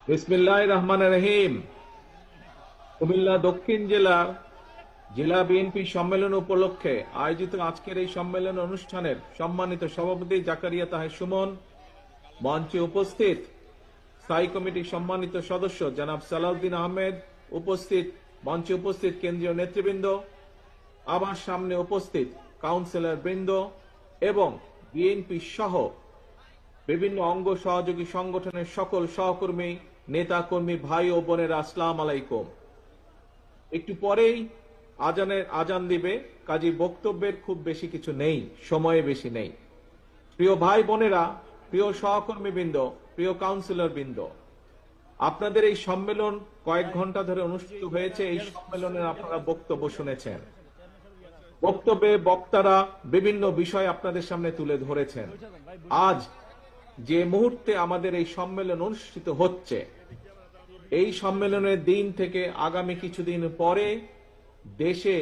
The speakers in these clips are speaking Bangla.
বিসমিল্লাহির রহমানির রহিম। কুমিল্লা দক্ষিণ জেলার জেলা বিএনপি সম্মেলন উপলক্ষে আয়োজিত আজকের এই সম্মেলন অনুষ্ঠানের সম্মানিত সভাপতি জাকারিয়া তাহের সুমন, মঞ্চে উপস্থিত স্থায়ী কমিটির সম্মানিত সদস্য জনাব সালাউদ্দিন আহমেদ, উপস্থিত মঞ্চে উপস্থিত কেন্দ্রীয় নেতৃবৃন্দ, আমার সামনে উপস্থিত কাউন্সিলর বৃন্দ এবং বিএনপি সহ বিভিন্ন অঙ্গ সহযোগী সংগঠনের সকল সহকর্মী, নেতা কর্মী, ভাই ও বোনেরা, আসসালামু আলাইকুম। একটু পরেই আজান দিবে, কাজী বক্তব্যের খুব বেশি কিছু নেই, সময় বেশি নেই। প্রিয় ভাই বোনেরা, প্রিয় সহকর্মী বৃন্দ, প্রিয় কাউন্সিলর বৃন্দ, আপনাদের এই সম্মেলন কয়েক ঘন্টা ধরে অনুষ্ঠিত হয়েছে। এই সম্মেলনের আপনারা বক্তব্য শুনেছেন। বক্তব্যে বক্তারা বিভিন্ন বিষয় আপনাদের সামনে তুলে ধরেছেন। আজ যে মুহূর্তে আমাদের এই সম্মেলন অনুষ্ঠিত হচ্ছে, এই সম্মেলনের দিন থেকে আগামী কিছুদিন পরে দেশে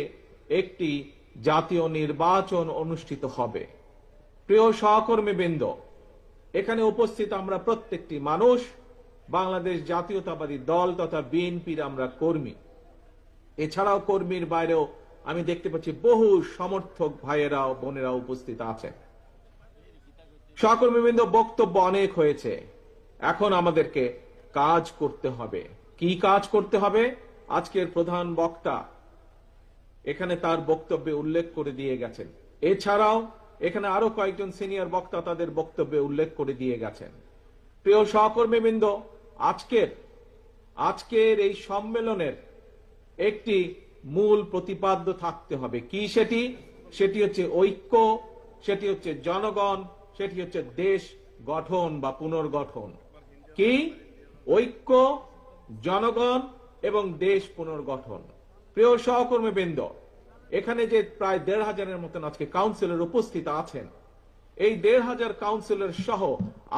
একটি জাতীয় নির্বাচন অনুষ্ঠিত হবে। প্রিয় সহকর্মীবৃন্দ, এখানে উপস্থিত আমরা প্রত্যেকটি মানুষ বাংলাদেশ জাতীয়তাবাদী দল তথা বিএনপির আমরা কর্মী। এছাড়াও কর্মীর বাইরেও আমি দেখতে পাচ্ছি বহু সমর্থক ভাইয়েরা ও বোনেরা উপস্থিত আছেন। সহকর্মীবৃন্দ, বক্তব্য অনেক হয়েছে, এখন আমাদেরকে কাজ করতে হবে। কি কাজ করতে হবে? আজকের প্রধান বক্তা এখানে তার বক্তব্যে উল্লেখ করে দিয়ে গেছেন। এছাড়াও এখানে আরো কয়েকজন সিনিয়র বক্তা তাদের বক্তব্যে উল্লেখ করে দিয়ে গেছেন। প্রিয় সহকর্মীবৃন্দ, আজকের এই সম্মেলনের একটি মূল প্রতিপাদ্য থাকতে হবে। কি সেটি? সেটি হচ্ছে ঐক্য, সেটি হচ্ছে জনগণ, সেটি হচ্ছে দেশ গঠন বা পুনর্গঠন। কি? ঐক্য, জনগণ এবং দেশ পুনর্গঠন। প্রিয় সহকর্মীবৃন্দ, এখানে যে প্রায় ১৫০০-এর মতন আজকে কাউন্সিলর উপস্থিত আছেন, এই ১৫০০ কাউন্সিলর সহ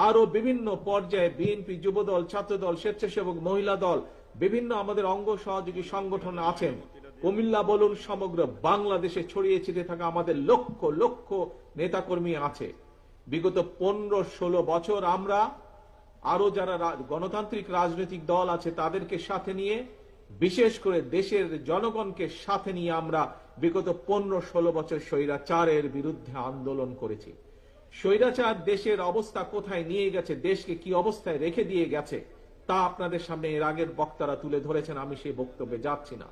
আরো বিভিন্ন পর্যায়ে বিএনপি, যুবদল, ছাত্রদল, স্বেচ্ছাসেবক, মহিলা দল, বিভিন্ন আমাদের অঙ্গ সহযোগী সংগঠন আছেন। কুমিল্লা বলুন, সমগ্র বাংলাদেশে ছড়িয়ে ছিটিয়ে থাকা আমাদের লক্ষ লক্ষ নেতাকর্মী আছে। বিগত ১৫-১৬ বছর আমরা আরো যারা গণতান্ত্রিক রাজনৈতিক দল আছে তাদেরকে সাথে নিয়ে, বিশেষ করে দেশের জনগণকে সাথে নিয়ে আমরা বিগত ১৫-১৬ বছর স্বৈরাচারের বিরুদ্ধে আন্দোলন করেছি। স্বৈরাচার দেশের অবস্থা কোথায় নিয়ে গেছে, দেশকে কি অবস্থায় রেখে দিয়ে গেছে, তা আপনাদের সামনে এর আগের বক্তারা তুলে ধরেছেন, আমি সেই বক্তব্যে যাচ্ছি না।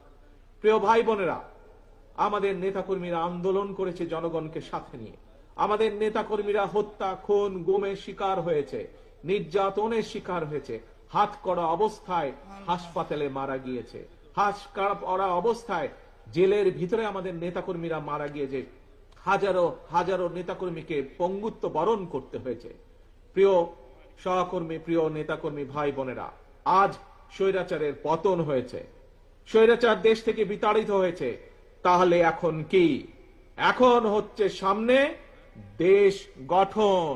প্রিয় ভাই বোনেরা, আমাদের নেতাকর্মীরা আন্দোলন করেছে জনগণকে সাথে নিয়ে। আমাদের নেতাকর্মীরা হত্যা, খুন, গুমের শিকার হয়েছে, নির্যাতনের শিকার হয়েছে, হাত করা অবস্থায় হাসপাতালে মারা গিয়েছে, হাত করা অবস্থায় জেলের ভিতরে আমাদের নেতাকর্মীরা মারা গিয়েছে, হাজারো হাজারো নেতাকর্মীকে পঙ্গুত্ব বরণ করতে হয়েছে। প্রিয় সহকর্মী, প্রিয় নেতাকর্মী ভাই বোনেরা, আজ স্বৈরাচারের পতন হয়েছে, স্বৈরাচার দেশ থেকে বিতাড়িত হয়েছে। তাহলে এখন কি? এখন হচ্ছে সামনে দেশ গঠন,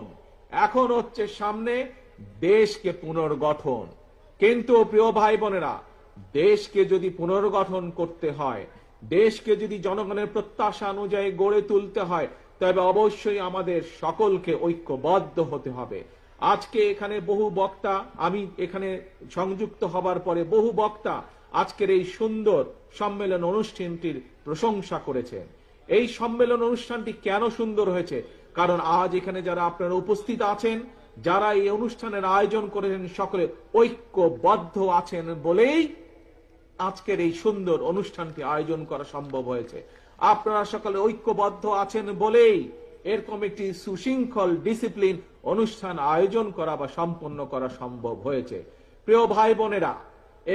এখন হচ্ছে সামনে দেশকে পুনর্গঠন। কিন্তু প্রিয় ভাই বোনেরা, দেশকে যদি পুনর্গঠন করতে হয়, দেশকে যদি জনগণের প্রত্যাশা অনুযায়ী গড়ে তুলতে হয়, তবে অবশ্যই আমাদের সকলকে ঐক্যবদ্ধ হতে হবে। আজকে এখানে বহু বক্তা, আমি এখানে সংযুক্ত হবার পরে বহু বক্তা আজকের এই সুন্দর সম্মেলন অনুষ্ঠানটির প্রশংসা করেছেন। এই সম্মেলন অনুষ্ঠানটি কেন সুন্দর হয়েছে? কারণ আজ এখানে যারা আপনারা উপস্থিত আছেন, যারা এই অনুষ্ঠানের আয়োজন করেছেন, সকলে ঐক্যবদ্ধ আছেন বলেই আজকের এই সুন্দর অনুষ্ঠানটি আয়োজন করা সম্ভব হয়েছে। আপনারা সকলে ঐক্যবদ্ধ আছেন বলেই এরকম একটি সুশৃঙ্খল ডিসিপ্লিন অনুষ্ঠান আয়োজন করা বা সম্পন্ন করা সম্ভব হয়েছে। প্রিয় ভাই বোনেরা,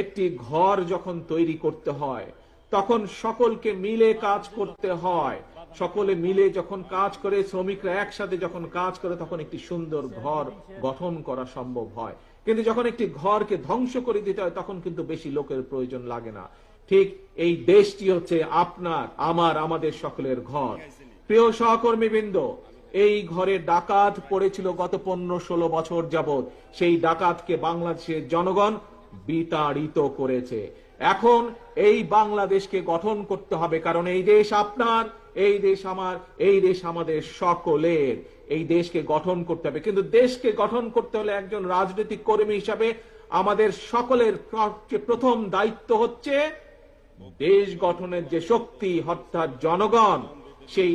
একটি ঘর যখন তৈরি করতে হয় তখন সকলকে মিলে কাজ করতে হয়। সকলে মিলে যখন কাজ করে, শ্রমিকরা একসাথে যখন কাজ করে, তখন একটি সুন্দর ঘর গঠন করা সম্ভব হয়। কিন্তু যখন একটি ঘরকে ধ্বংস করে দিতে হয়, তখন কিন্তু বেশি লোকের প্রয়োজন লাগে না। ঠিক এই দেশটি হচ্ছে আপনার, আমার, আমাদের সকলের ঘর। প্রিয় সহকর্মীবৃন্দ, এই ঘরে ডাকাত পড়েছিল গত ১৫-১৬ বছর যাবৎ। সেই ডাকাতকে বাংলাদেশের জনগণ বিতাড়িত করেছে। এখন এই বাংলাদেশকে গঠন করতে হবে, কারণ এই দেশ আপনার, এই দেশ আমার, এই দেশ আমাদের সকলের। এই দেশকে গঠন করতে হবে, কিন্তু দেশকে গঠন করতে হলে একজন রাজনৈতিক কর্মী হিসাবে আমাদের সকলের প্রথম দায়িত্ব হচ্ছে দেশ গঠনের যে শক্তি অর্থাৎ জনগণ, সেই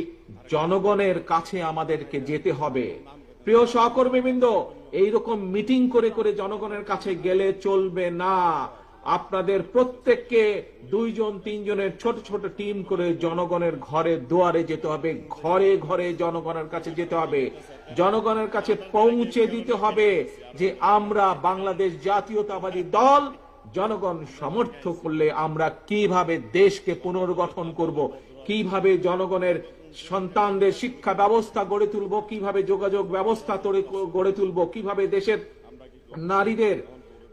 জনগণের কাছে আমাদেরকে যেতে হবে। প্রিয় সহকর্মীবৃন্দ, এইরকম মিটিং করে করে জনগণের কাছে গেলে চলবে না। আপনাদের প্রত্যেককে 2 জন 3 জনের ছোট ছোট টিম করে জনগণের ঘরে দুয়ারে যেতে হবে, ঘরে ঘরে জনগণের কাছে যেতে হবে, জনগণের কাছে পৌঁছে দিতে হবে যে আমরা বাংলাদেশ জাতীয়তাবাদী দল জনগণ সমর্থ করলে আমরা কিভাবে দেশকে পুনর্গঠন করব, কিভাবে জনগণের সন্তানদের শিক্ষা ব্যবস্থা গড়ে তুলব, কিভাবে যোগাযোগ ব্যবস্থা গড়ে তুলব, কিভাবে দেশের নারীদের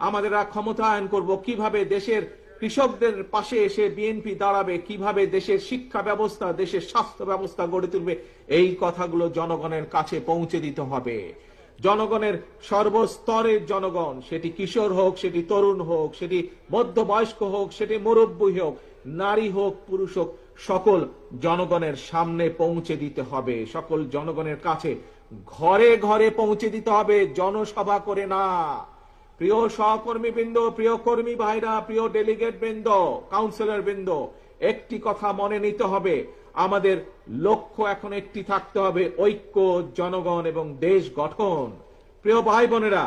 আমাদের ক্ষমতায়ন করব, কিভাবে দেশের কৃষকদের পাশে এসে বিএনপি দাঁড়াবে, কিভাবে দেশের শিক্ষা ব্যবস্থা, দেশের স্বাস্থ্য ব্যবস্থা গড়ে তুলবে, এই কথাগুলো জনগণের কাছে পৌঁছে দিতে হবে। জনগণের সর্বস্তরের জনগণ, সেটি কিশোর হোক, সেটি তরুণ হোক, সেটি মধ্যবয়স্ক হোক, সেটি মুরব্বী হোক, নারী হোক, পুরুষ হোক, সকল জনগণের সামনে পৌঁছে দিতে হবে, সকল জনগণের কাছে ঘরে ঘরে পৌঁছে দিতে হবে, জনসভা করে না। প্রিয় সহকর্মী বৃন্দ, প্রিয় কর্মী ভাইরা, প্রিয় ডেলিগেট বৃন্দ, কাউন্সিলর বৃন্দ, একটি কথা মনে নিতে হবে, আমাদের লক্ষ্য এখন একটি থাকতে হবে, ঐক্য, জনগণ এবং দেশ গঠন। প্রিয় ভাই বোনেরা,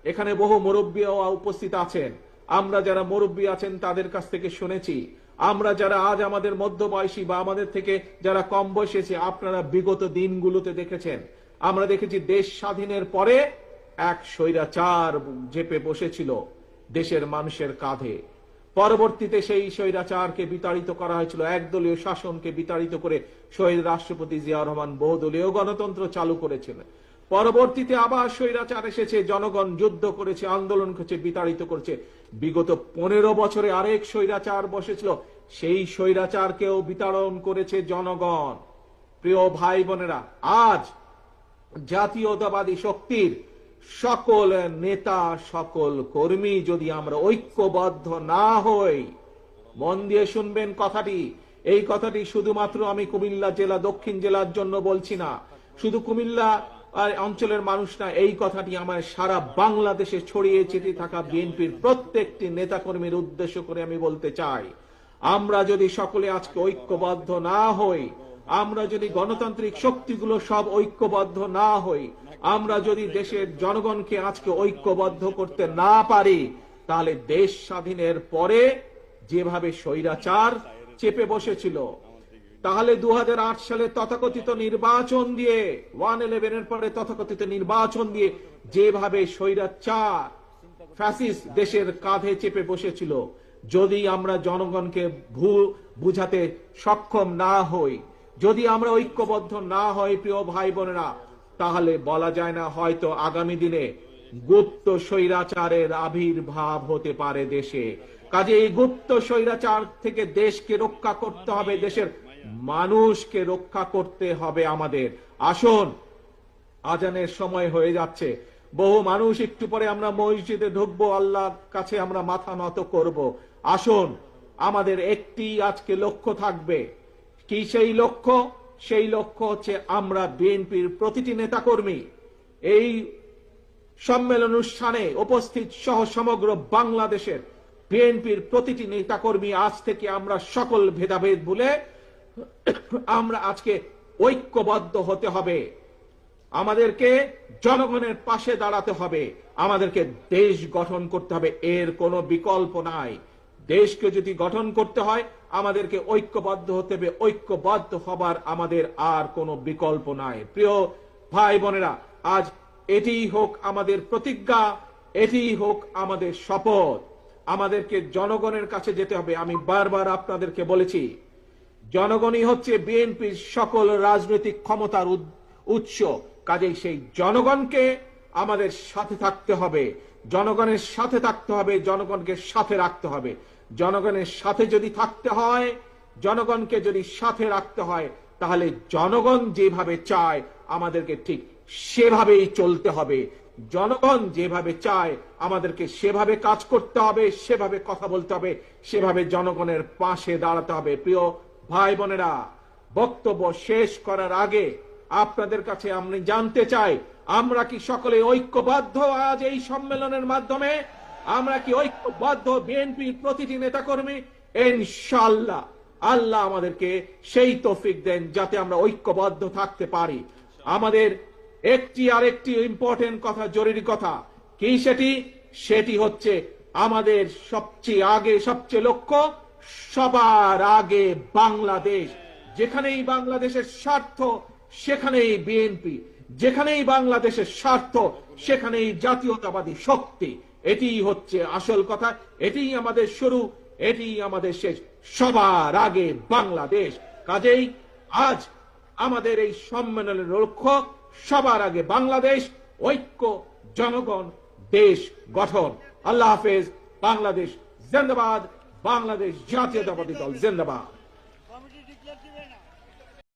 এখানে বহু মুরব্বীও উপস্থিত আছেন। আমরা যারা মুরব্বী আছেন তাদের কাছ থেকে শুনেছি, আমরা যারা আজ আমাদের মধ্যবয়সী বা আমাদের থেকে যারা কম বয়সী, আপনারা বিগত দিনগুলোতে দেখেছেন, আমরা দেখেছি দেশ স্বাধীনের পরে এক স্বৈরাচার চেপে বসেছিল দেশের মানুষের কাঁধে। পরবর্তীতে সেই স্বৈরাচারকে বিতাড়িত করা হয়েছিল, একদলীয় শাসনকে বিতাড়িত করে শহীদ রাষ্ট্রপতি জিয়াউর রহমান বহুদলীয় গণতন্ত্র চালু করেছিলেন। পরবর্তীতে আবার স্বৈরাচার এসেছে, জনগণ যুদ্ধ করেছে, আন্দোলন করেছে, বিতাড়িত করেছে। বিগত 15 বছরে আরেক স্বৈরাচার বসেছিল, সেই স্বৈরাচারকেও বিতাড়ন করেছে জনগণ। প্রিয় ভাই বোনেরা, আজ জাতীয়তাবাদী শক্তির সকল নেতা, সকল কর্মী যদি আমরা ঐক্যবদ্ধ না হই, মন দিয়ে শুনবেন কথাটি, এই কথাটি শুধুমাত্র আমি কুমিল্লা জেলা, দক্ষিণ জেলার জন্য বলছি না, শুধু কুমিল্লা অঞ্চলের মানুষ না, এই কথাটি আমার সারা বাংলাদেশে ছড়িয়ে ছিটিয়ে থাকা বিএনপির প্রত্যেকটি নেতাকর্মীর উদ্দেশ্য করে আমি বলতে চাই, আমরা যদি সকলে আজকে ঐক্যবদ্ধ না হই, আমরা যদি গণতান্ত্রিক শক্তিগুলো সব ঐক্যবদ্ধ না হই, আমরা যদি দেশের জনগণকে আজকে ঐক্যবদ্ধ করতে না পারি, তাহলে দেশ স্বাধীনের পরে যেভাবে স্বৈরাচার চেপে বসেছিল, তাহলে 2008 সালে তথাকথিত নির্বাচন দিয়ে, 111 এর পরে তথাকথিত নির্বাচন দিয়ে যেভাবে স্বৈরাচার ফ্যাসিস্ট দেশের কাঁধে চেপে বসেছিল, যদি আমরা জনগণকে বুঝাতে সক্ষম না হই, যদি আমরা ঐক্যবদ্ধ না হই, প্রিয় ভাই বোনেরা, তাহলে বলা যায় না, হয়তো আগামী দিনে গুপ্ত স্বৈরাচারের আবির্ভাব হতে পারে দেশে। কাজে এই গুপ্ত স্বৈরাচার থেকে দেশকে রক্ষা করতে হবে, দেশের মানুষকে রক্ষা করতে হবে আমাদের। আসুন, আজানের সময় হয়ে যাচ্ছে, বহু মানুষ একটু পরে আমরা মসজিদে ঢুকবো, আল্লাহর কাছে আমরা মাথা নত করব। আসুন, আমাদের একটি আজকে লক্ষ্য থাকবে। কি সেই লক্ষ্য? সেই লক্ষ্য হচ্ছে আমরা বিএনপির প্রতিটি নেতাকর্মী এই সম্মেলন অনুষ্ঠানে উপস্থিত সহ সমগ্র বাংলাদেশের বিএনপির প্রতিটি নেতাকর্মী আজ থেকে আমরা সকল ভেদাভেদ ভুলে আমরা আজকে ঐক্যবদ্ধ হতে হবে, আমাদেরকে জনগণের পাশে দাঁড়াতে হবে, আমাদেরকে দেশ গঠন করতে হবে, এর কোনো বিকল্প নাই। দেশকে যদি গঠন করতে হয় আমাদেরকে ঐক্যবদ্ধ হতে হবে, ঐক্যবদ্ধ হবার আমাদের আর কোনো বিকল্প নাই। প্রিয় ভাই বোনেরা, আজ এটিই হোক আমাদের প্রতিজ্ঞা, এটিই হোক আমাদের শপথ, আমাদেরকে জনগণের কাছে যেতে হবে। আমি বারবার আপনাদেরকে বলেছি, জনগণই হচ্ছে বিএনপির সকল রাজনৈতিক ক্ষমতার উৎস। কাজেই সেই জনগণকে আমাদের সাথে থাকতে হবে, জনগণের সাথে থাকতে হবে, জনগণকে সাথে রাখতে হবে। জনগণের সাথে যদি থাকতে হয়, জনগণকে যদি সাথে রাখতে হয়, তাহলে জনগণ যেভাবে চায় আমাদেরকে ঠিক সেভাবেই চলতে হবে। জনগণ যেভাবে চায় আমাদেরকে সেভাবে কাজ করতে হবে, সেভাবে কথা বলতে হবে, সেভাবে জনগণের পাশে দাঁড়াতে হবে। প্রিয় ভাই বোনেরা, বক্তব্য শেষ করার আগে আপনাদের কাছে আমি জানতে চাই, আমরা কি সকলে ঐক্যবদ্ধ আজ এই সম্মেলনের মাধ্যমে? আমরা কি ঐক্যবদ্ধ বিএনপির প্রতিটি নেতাকর্মী? ইনশাআল্লাহ আল্লাহ আমাদেরকে সেই তৌফিক দেন যাতে আমরা ঐক্যবদ্ধ থাকতে পারি। আমাদের আরেকটি ইম্পর্টেন্ট কথা, জরুরি কথা কি সেটি হচ্ছে আমাদের সবচেয়ে লক্ষ্য সবার আগে বাংলাদেশ। যেখানেই বাংলাদেশের স্বার্থ সেখানেই বিএনপি, যেখানেই বাংলাদেশের স্বার্থ সেখানেই জাতীয়তাবাদী শক্তি। এটিই হচ্ছে আসল কথা, এটিই আমাদের শুরু, এটিই আমাদের শেষ। সবার আগে বাংলাদেশ। কাজেই আজ আমাদের এই সম্মেলনের লক্ষ্য সবার আগে বাংলাদেশ, ঐক্য, জনগণ, দেশ গঠন। আল্লাহ হাফেজ। বাংলাদেশ জিন্দাবাদ। বাংলাদেশ জাতীয়তাবাদী দল জিন্দাবাদ।